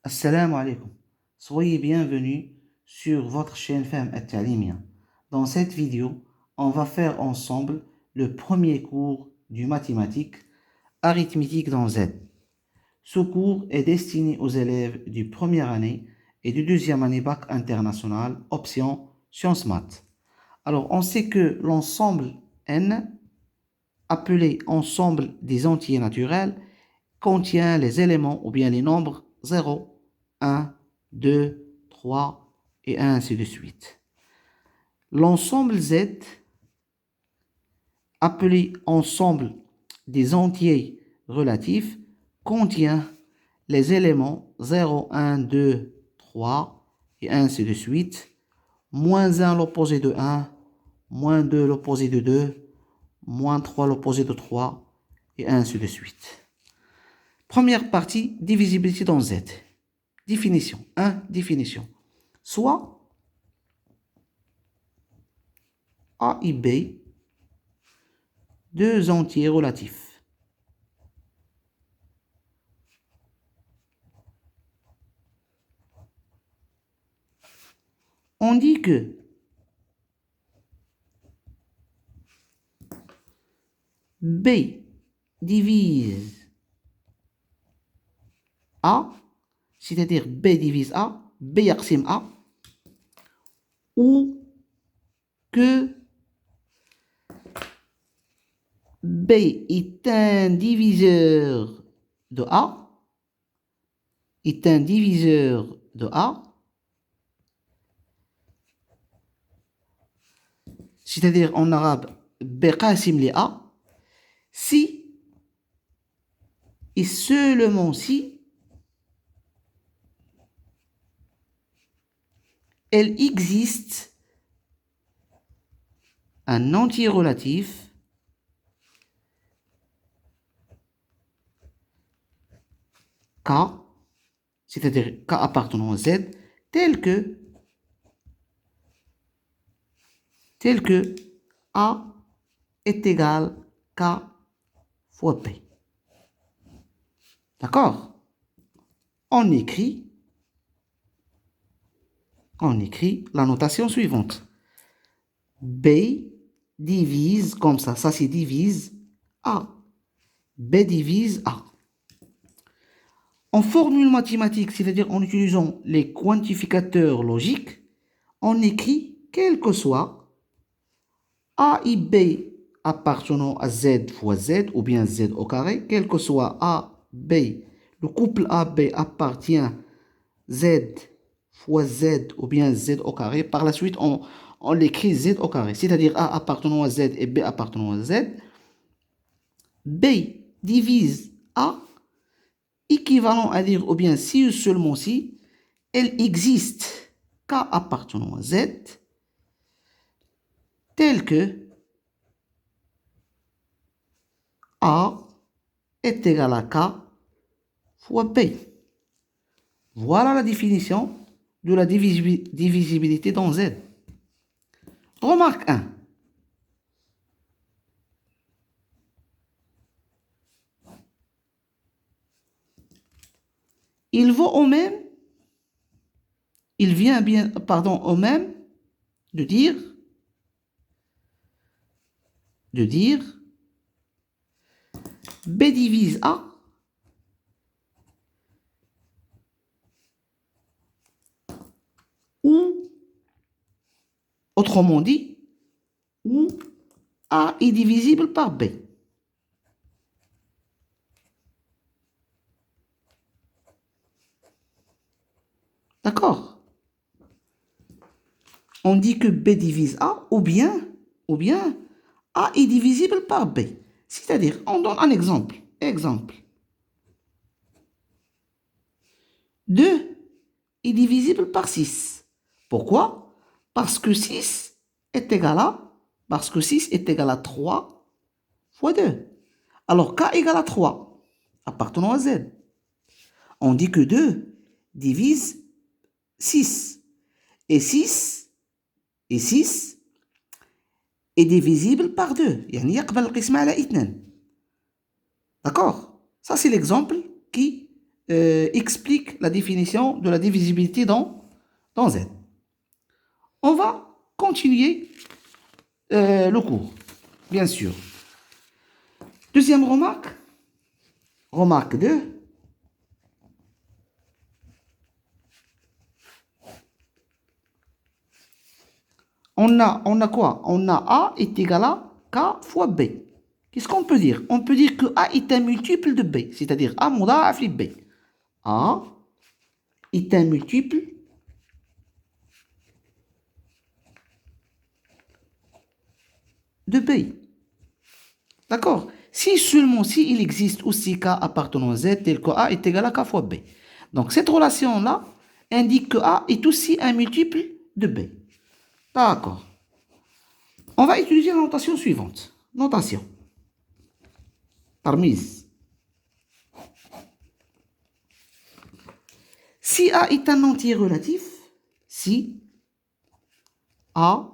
Assalamu alaikum. Soyez bienvenus sur votre chaîne Fahm At-Ta'limia. Dans cette vidéo, on va faire ensemble le premier cours du mathématique arithmétique dans Z. Ce cours est destiné aux élèves du première année et du deuxième année bac international, option sciences maths. Alors, on sait que l'ensemble N, appelé ensemble des entiers naturels, contient les éléments ou bien les nombres 0, 1, 2, 3 et ainsi de suite. L'ensemble Z, appelé ensemble des entiers relatifs, contient les éléments 0, 1, 2, 3 et ainsi de suite. Moins 1 l'opposé de 1, moins 2 l'opposé de 2, moins 3 l'opposé de 3 et ainsi de suite. Première partie, divisibilité dans Z. Définition. 1. Définition. Soit A et B, deux entiers relatifs. On dit que B divise A, c'est-à-dire B divise A, B يقسم A, ou que B est un diviseur de A, est un diviseur de A, c'est-à-dire en arabe B قاسم li A, si et seulement si elle existe un entier relatif K, c'est-à-dire K appartenant à Z, tel que A est égal K fois P. D'accord? On écrit la notation suivante. B divise, comme ça c'est divise A. B divise A. En formule mathématique, c'est-à-dire en utilisant les quantificateurs logiques, on écrit quel que soit A et B appartenant à Z fois Z, ou bien Z au carré, quel que soit A, B, le couple AB appartient Z fois Z, ou bien Z au carré. Par la suite, on l'écrit Z au carré, c'est-à-dire A appartenant à Z et B appartenant à Z. B divise A, équivalent à dire, ou bien si ou seulement si, elle existe K appartenant à Z, tel que A est égal à K fois P. Voilà la définition de la divisibilité dans Z. Remarque 1. Il vaut au même, il vient bien, pardon, au même de dire B divise A ou, autrement dit, où A est divisible par B. D'accord? On dit que B divise A ou bien A est divisible par B. C'est-à-dire, on donne un exemple. Exemple. 2 est divisible par 6. Pourquoi? Parce que 6 est égal à 3 fois 2. Alors K égale à 3, appartenant à Z. On dit que 2 divise 6. Et 6 est divisible par 2. يعني يقبل القسمة على 2. D'accord? Ça, c'est l'exemple qui explique la définition de la divisibilité dans Z. On va continuer le cours, bien sûr. Deuxième remarque, remarque 2. On a quoi? On a A est égal à K fois B. Qu'est-ce qu'on peut dire? On peut dire que A est un multiple de B, c'est-à-dire A muda'af li B. A est un multiple de B. D'accord? Si seulement s'il existe aussi K appartenant à Z tel que A est égal à K fois B. Donc cette relation-là indique que A est aussi un multiple de B. D'accord. On va utiliser la notation suivante. Notation. Parmise. Si A est un entier relatif, si A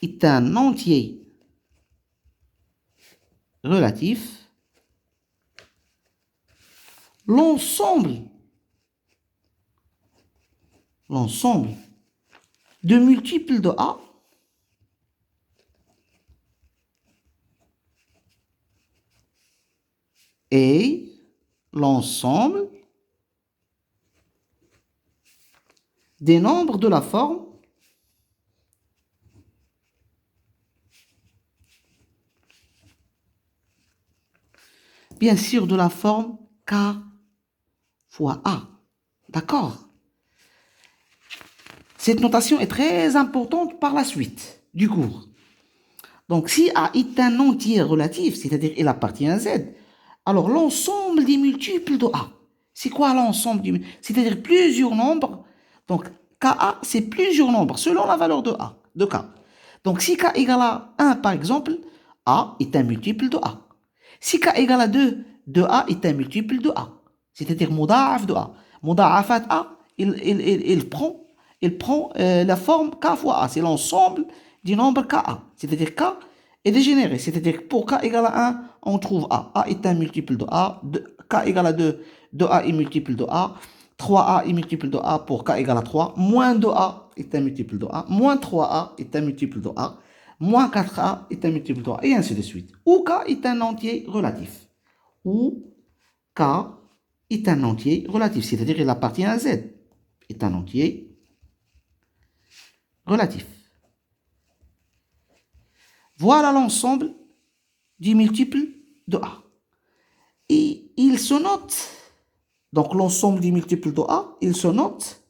est un entier relatif, l'ensemble de multiples de A est l'ensemble des nombres de la forme bien sûr de la forme K fois A. D'accord? Cette notation est très importante par la suite du cours. Donc, si A est un entier relatif, c'est-à-dire il appartient à Z, alors l'ensemble des multiples de A, c'est quoi l'ensemble du multiple? C'est-à-dire plusieurs nombres. Donc, KA, c'est plusieurs nombres selon la valeur de A, de K. Donc, si K égale à 1, par exemple, A est un multiple de A. Si K égale à 2, 2A est un multiple de A. C'est-à-dire muda'af de A. Muda'afat A, il prend la forme K fois A. C'est l'ensemble du nombre KA. C'est-à-dire K est dégénéré. C'est-à-dire que pour K égale à 1, on trouve A. A est un multiple de A. K égale à 2, 2A est multiple de A. 3A est multiple de A pour K égale à 3. Moins 2A est un multiple de A. Moins 3A est un multiple de A. Moins 4A est un multiple de A. Et ainsi de suite. Ou K est un entier relatif. Ou K est un entier relatif. C'est-à-dire qu'il appartient à Z. Est un entier relatif. Voilà l'ensemble du multiple de A. Et il se note, donc l'ensemble du multiple de A, il se note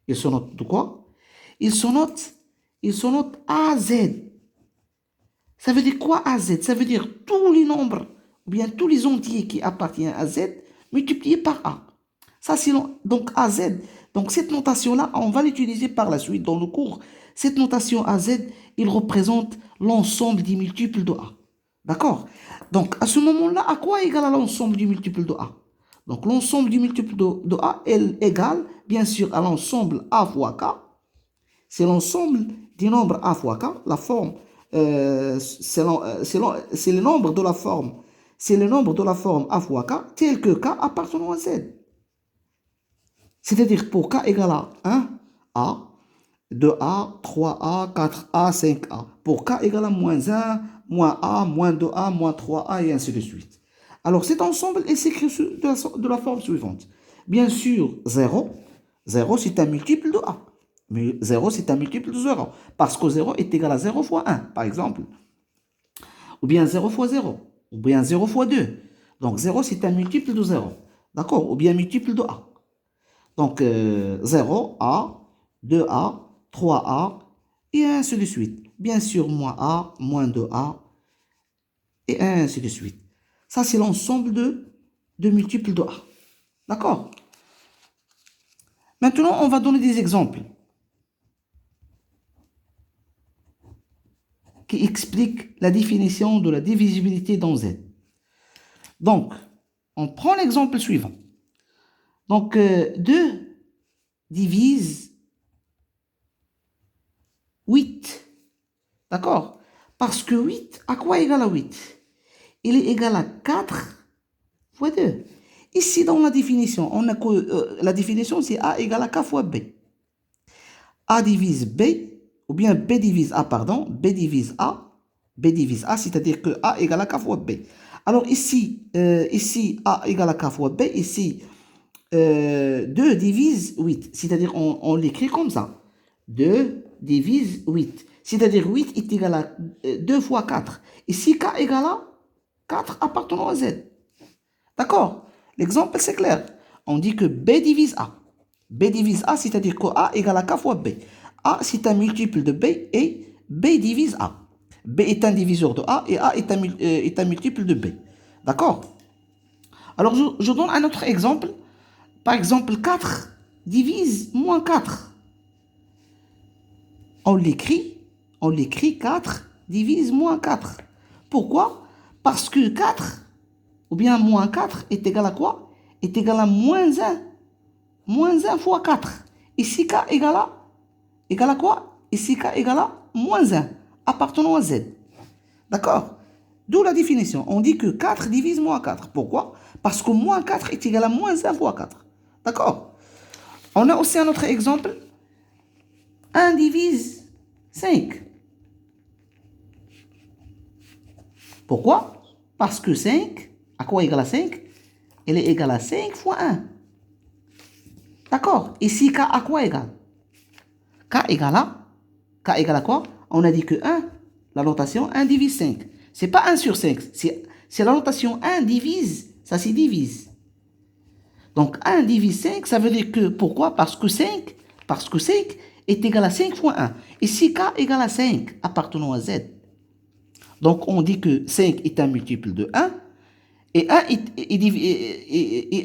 de quoi? Il se note AZ. Ça veut dire quoi AZ? Ça veut dire tous les nombres, ou bien tous les entiers qui appartiennent à Z, multipliés par A. Ça, c'est donc AZ. Donc cette notation-là, on va l'utiliser par la suite dans le cours. Cette notation AZ, il représente l'ensemble des multiples de A. D'accord? Donc à ce moment-là, à quoi égale l'ensemble du multiple de A? Donc l'ensemble du multiple de A est égal, bien sûr, à l'ensemble A fois K. C'est l'ensemble des nombres A fois K. La forme, c'est le nombre de la forme. C'est le nombre de la forme A fois K, tel que K appartenant à Z. C'est-à-dire pour K égale à 1A, 2A, 3A, 4A, 5A. Pour K égale à moins 1, moins A, moins 2A, moins 3A, et ainsi de suite. Alors cet ensemble est s'écrit de la forme suivante. Bien sûr, 0. 0, c'est un multiple de A. Mais 0, c'est un multiple de 0. Parce que 0 est égal à 0 fois 1, par exemple. Ou bien 0 fois 0. Ou bien 0 fois 2. Donc 0, c'est un multiple de 0. D'accord? Ou bien multiple de A. Donc 0A, 2A, 3A, et ainsi de suite. Bien sûr, moins A, moins 2A, et ainsi de suite. Ça, c'est l'ensemble de multiples de A. D'accord? Maintenant, on va donner des exemples qui expliquent la définition de la divisibilité dans Z. Donc, on prend l'exemple suivant. Donc, 2 divise 8. D'accord? Parce que 8, à quoi égal à 8? Il est égal à 4 fois 2. Ici, dans la définition, on a que la définition, c'est A égale à K fois B. A divise B, ou bien B divise A, pardon, B divise A, c'est-à-dire que A égale à K fois B. Alors ici, A égale à K fois B, ici, 2 divise 8, c'est-à-dire on l'écrit comme ça. 2 divise 8, c'est-à-dire 8 est égal à 2 fois 4. Ici, K égale à 4 appartenant à Z. D'accord? L'exemple, c'est clair. On dit que B divise A. B divise A, c'est-à-dire que A égale à K fois B. A, c'est un multiple de B et B divise A. B est un diviseur de A et A est un multiple de B. D'accord? Alors, je donne un autre exemple. Par exemple, 4 divise moins 4. On l'écrit 4 divise moins 4. Pourquoi? Parce que 4, ou bien moins 4, est égal à quoi? Est égal à moins 1. Moins 1 fois 4. Ici, K égale à quoi? Ici, K égale à moins 1, appartenant à Z. D'accord? D'où la définition. On dit que 4 divise moins 4. Pourquoi? Parce que moins 4 est égal à moins 1 fois 4. D'accord? On a aussi un autre exemple. 1 divise 5. Pourquoi? Parce que 5, à quoi égale à 5? Elle est égale à 5 fois 1. D'accord? Ici, K à quoi égale? K égale à quoi? On a dit que 1, la notation 1 divise 5. C'est pas 1 sur 5. C'est la notation 1 divise. Ça, c'est divise. Donc, 1 divise 5, ça veut dire que, pourquoi? Parce que 5 est égal à 5 fois 1. Ici, K égale à 5, appartenant à Z. Donc, on dit que 5 est un multiple de 1, et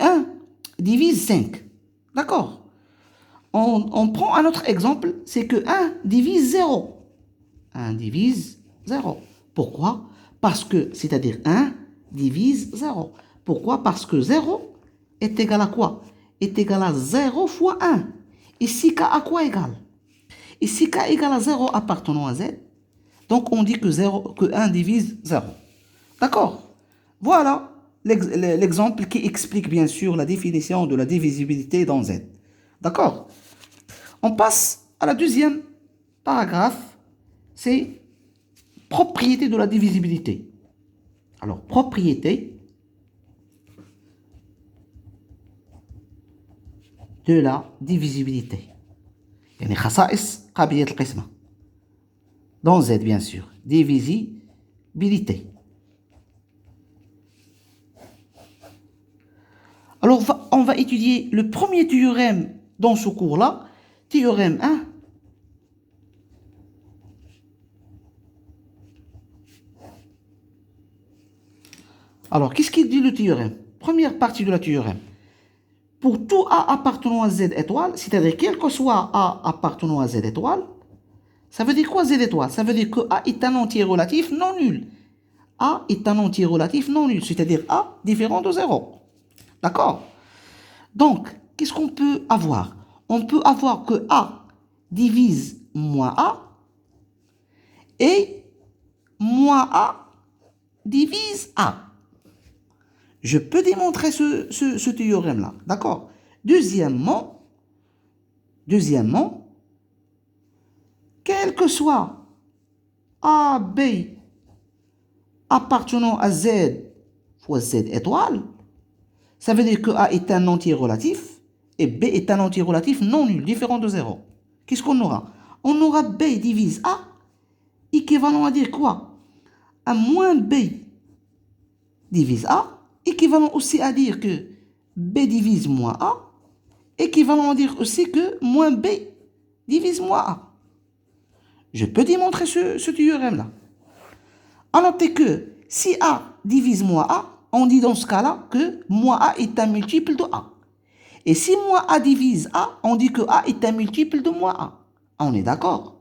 1 divise 5. D'accord? On prend un autre exemple, c'est que 1 divise 0. 1 divise 0. Pourquoi? Parce que, c'est-à-dire 1 divise 0. Pourquoi? Parce que 0 est égal à quoi? Est égal à 0 fois 1. Ici, K à quoi égale? Ici, K égale à 0 appartenant à Z. Donc, on dit que 1 divise 0. D'accord? Voilà l'exemple qui explique bien sûr la définition de la divisibilité dans Z. D'accord? On passe à la deuxième paragraphe. C'est propriété de la divisibilité. Alors, propriété de la divisibilité. يعني خصائص قابلية القسمة. Dans Z, bien sûr. Divisibilité. Alors, on va étudier le premier théorème dans ce cours-là. Théorème 1. Alors, qu'est-ce qu'il dit le théorème? Première partie de la théorème. Pour tout A appartenant à Z étoile, c'est-à-dire quel que soit A appartenant à Z étoile, ça veut dire quoi Z étoile? Ça veut dire que A est un entier relatif non nul. A est un entier relatif non nul, c'est-à-dire A différent de 0. D'accord? Donc, qu'est-ce qu'on peut avoir? On peut avoir que A divise moins A et moins A divise A. Je peux démontrer ce théorème-là. D'accord? Deuxièmement, quel que soit A, B appartenant à Z fois Z étoile, ça veut dire que A est un entier relatif et B est un entier relatif non nul, différent de 0. Qu'est-ce qu'on aura? On aura B divise A, équivalent à dire quoi? A moins B divise A, équivalent aussi à dire que B divise moins A, équivalent à dire aussi que moins B divise moins A. Je peux démontrer ce théorème-là. À noter que si A divise moins A, on dit dans ce cas-là que moins A est un multiple de A. Et si moins A divise A, on dit que A est un multiple de moins A. On est d'accord?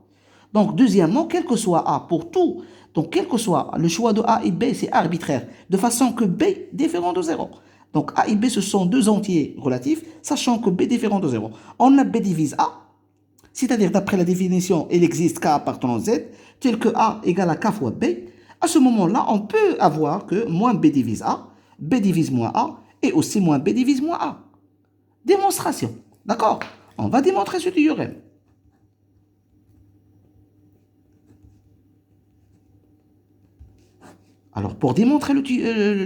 Donc, deuxièmement, quel que soit A pour tout, donc quel que soit le choix de A et B, c'est arbitraire, de façon que B différent de 0. Donc, A et B, ce sont deux entiers relatifs, sachant que B différent de 0. On a B divise A, c'est-à-dire d'après la définition, il existe K appartenant à Z, tel que A égale à K fois B. À ce moment-là, on peut avoir que moins B divise A, B divise moins A, et aussi moins B divise moins A. Démonstration. D'accord? On va démontrer ce théorème. Alors, pour démontrer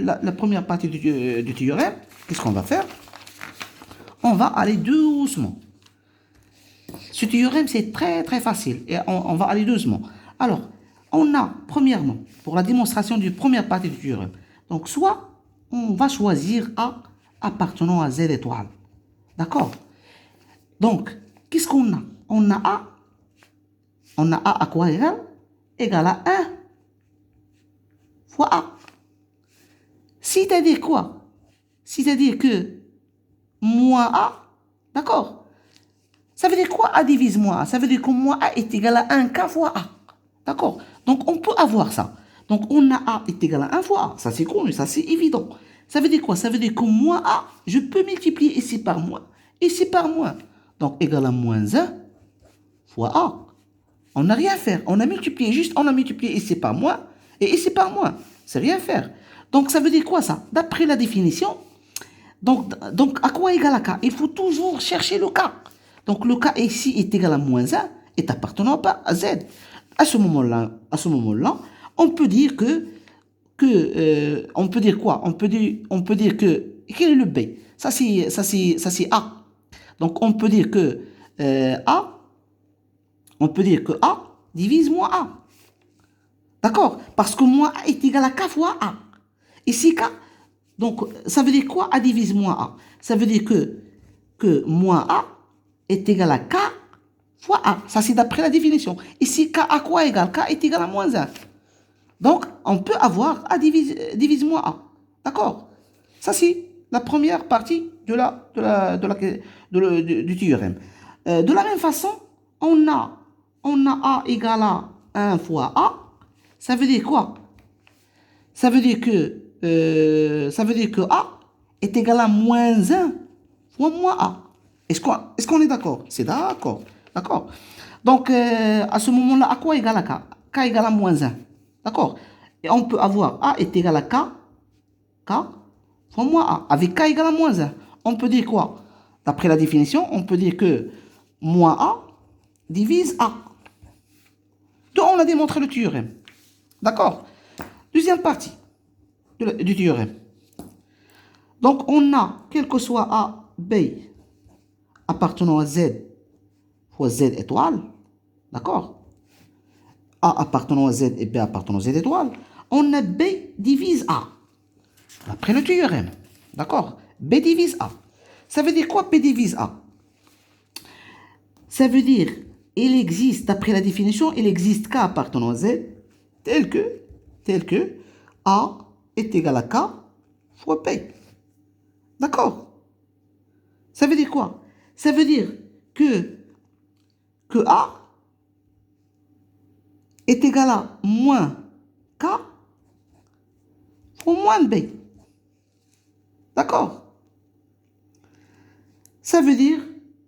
la première partie du théorème, qu'est-ce qu'on va faire? On va aller doucement. Ce théorème, c'est très très facile et on va aller doucement. Alors, on a, premièrement, pour la démonstration de la première partie du théorème, donc soit on va choisir A appartenant à Z étoile. D'accord? Donc, qu'est-ce qu'on a? On a A à quoi égal? Égal à 1 fois A. C'est-à-dire quoi? C'est-à-dire que moins A, d'accord? Ça veut dire quoi A divise moins A? Ça veut dire que moins A est égal à 1K fois A. D'accord? Donc, on peut avoir ça. Donc, on a A est égal à 1 fois A. Ça, c'est connu, ça, c'est évident. Ça veut dire quoi? Ça veut dire que moins A, je peux multiplier ici par moins, ici par moins. Donc, égal à moins 1 fois A. On n'a rien à faire. On a multiplié juste, on a multiplié ici par moins et ici par moins. C'est rien à faire. Donc, ça veut dire quoi ça? D'après la définition, donc, à quoi égale à K? Il faut toujours chercher le K. Donc, le K ici est égal à moins 1 est appartenant à Z. À ce moment-là, on peut dire on peut dire quoi? On peut dire que, quel est le B? Ça, c'est A. Donc, on peut dire que A divise moins A. D'accord? Parce que moins A est égal à K fois A. Ici, K, donc, ça veut dire quoi A divise moins A? Ça veut dire que moins A est égal à K fois A. Ça, c'est d'après la définition. Ici, K à quoi égal? K est égal à moins 1. Donc, on peut avoir A divise moins A. D'accord? Ça, c'est la première partie du théorème. De la même façon, on a A égale à 1 fois A. Ça veut dire quoi? Ça veut dire que A est égal à moins 1 fois moins A. Est-ce qu'on est d'accord? C'est d'accord. D'accord. Donc, à ce moment-là, à quoi égale à K? K égale à moins 1. D'accord. Et on peut avoir A est égal à K fois moins A. Avec K égale à moins 1. On peut dire quoi? D'après la définition, on peut dire que moins A divise A. Donc, on a démontré le théorème. D'accord. Deuxième partie du théorème. Donc, on a, quel que soit A, B, appartenant à Z fois Z étoile, d'accord? A appartenant à Z et B appartenant à Z étoile, on a B divise A. Après le théorème, d'accord? B divise A. Ça veut dire quoi B divise A? Ça veut dire, il existe, d'après la définition, il existe K appartenant à Z, tel que A est égal à K fois B. D'accord? Ça veut dire quoi? Ça veut dire que A est égal à moins K fois moins B. D'accord? Ça veut dire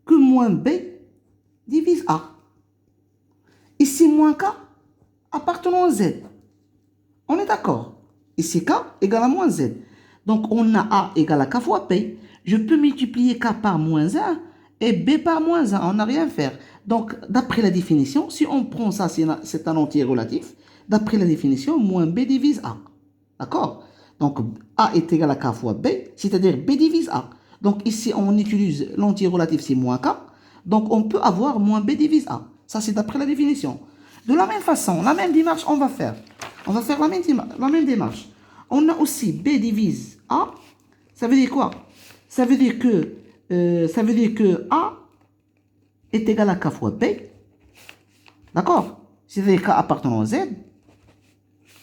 que moins B divise A. Ici, moins K appartenant à Z. On est d'accord? Ici, K égale à moins Z. Donc, on a A égale à K fois B. Je peux multiplier K par moins 1 et B par moins 1. On n'a rien à faire. Donc, d'après la définition, si on prend ça, c'est un entier relatif. D'après la définition, moins B divise A. D'accord? Donc, A est égal à K fois B, c'est-à-dire B divise A. Donc, ici, on utilise l'entier relatif, c'est moins K. Donc, on peut avoir moins B divise A. Ça, c'est d'après la définition. De la même façon, la même démarche, on va faire. On va faire la même démarche. On a aussi B divise A. Ça veut dire quoi? Ça veut dire que A est égal à K fois B. D'accord? C'est-à-dire K appartenant à Z.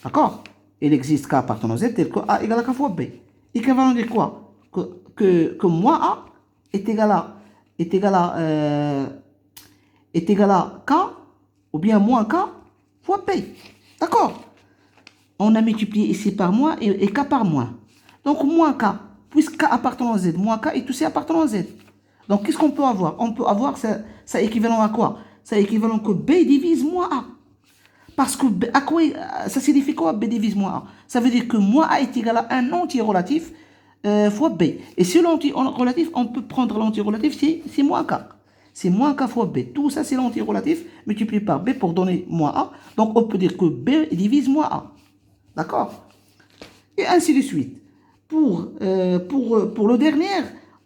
D'accord? Il existe K appartenant à Z tel que A égale à K fois B. Équivalent de quoi? Que moins A est égal à K ou bien moins K fois P. D'accord? On a multiplié ici par moins et K par moins. Donc moins K, puisque K appartenant à Z, moins K est aussi appartenant à Z. Donc qu'est-ce qu'on peut avoir? On peut avoir ça équivalent à quoi? Ça équivalent que B divise moins A. Parce que à quoi, ça signifie quoi B divise moins A? Ça veut dire que moins A est égal à un entier relatif fois B. Et si l'anti-relatif, on peut prendre l'anti-relatif, c'est moins K. C'est moins K fois B. Tout ça, c'est l'anti-relatif multiplié par B pour donner moins A. Donc, on peut dire que B divise moins A. D'accord? Et ainsi de suite. Pour le dernier,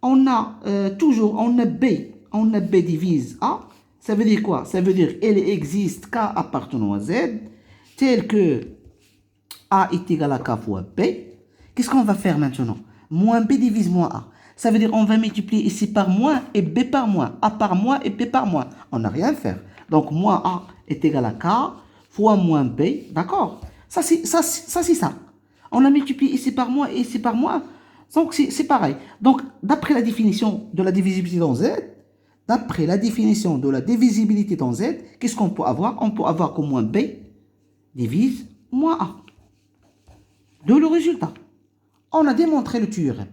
on a toujours, on a B divise A. Ça veut dire quoi? Ça veut dire qu'elle existe K appartenant à Z, tel que A est égal à K fois B. Qu'est-ce qu'on va faire maintenant? Moins B divise moins A. Ça veut dire qu'on va multiplier ici par moins et B par moins. A par moins et B par moins. On n'a rien à faire. Donc, moins A est égal à K fois moins B. D'accord? Ça, c'est ça. On a multiplié ici par moins et ici par moins. Donc, c'est pareil. Donc, d'après la définition de la divisibilité dans Z, qu'est-ce qu'on peut avoir? On peut avoir que moins B divise moins A. De le résultat. On a démontré le théorème.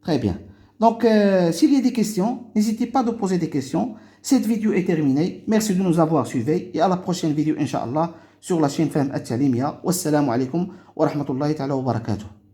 Très bien. Donc, s'il y a des questions, n'hésitez pas à poser des questions. Cette vidéo est terminée. Merci de nous avoir suivis et à la prochaine vidéo, Inch'Allah, sur la chaîne Fahm At-Talimia. Wassalamu alaikum wa rahmatullahi ta'ala wa barakatuh.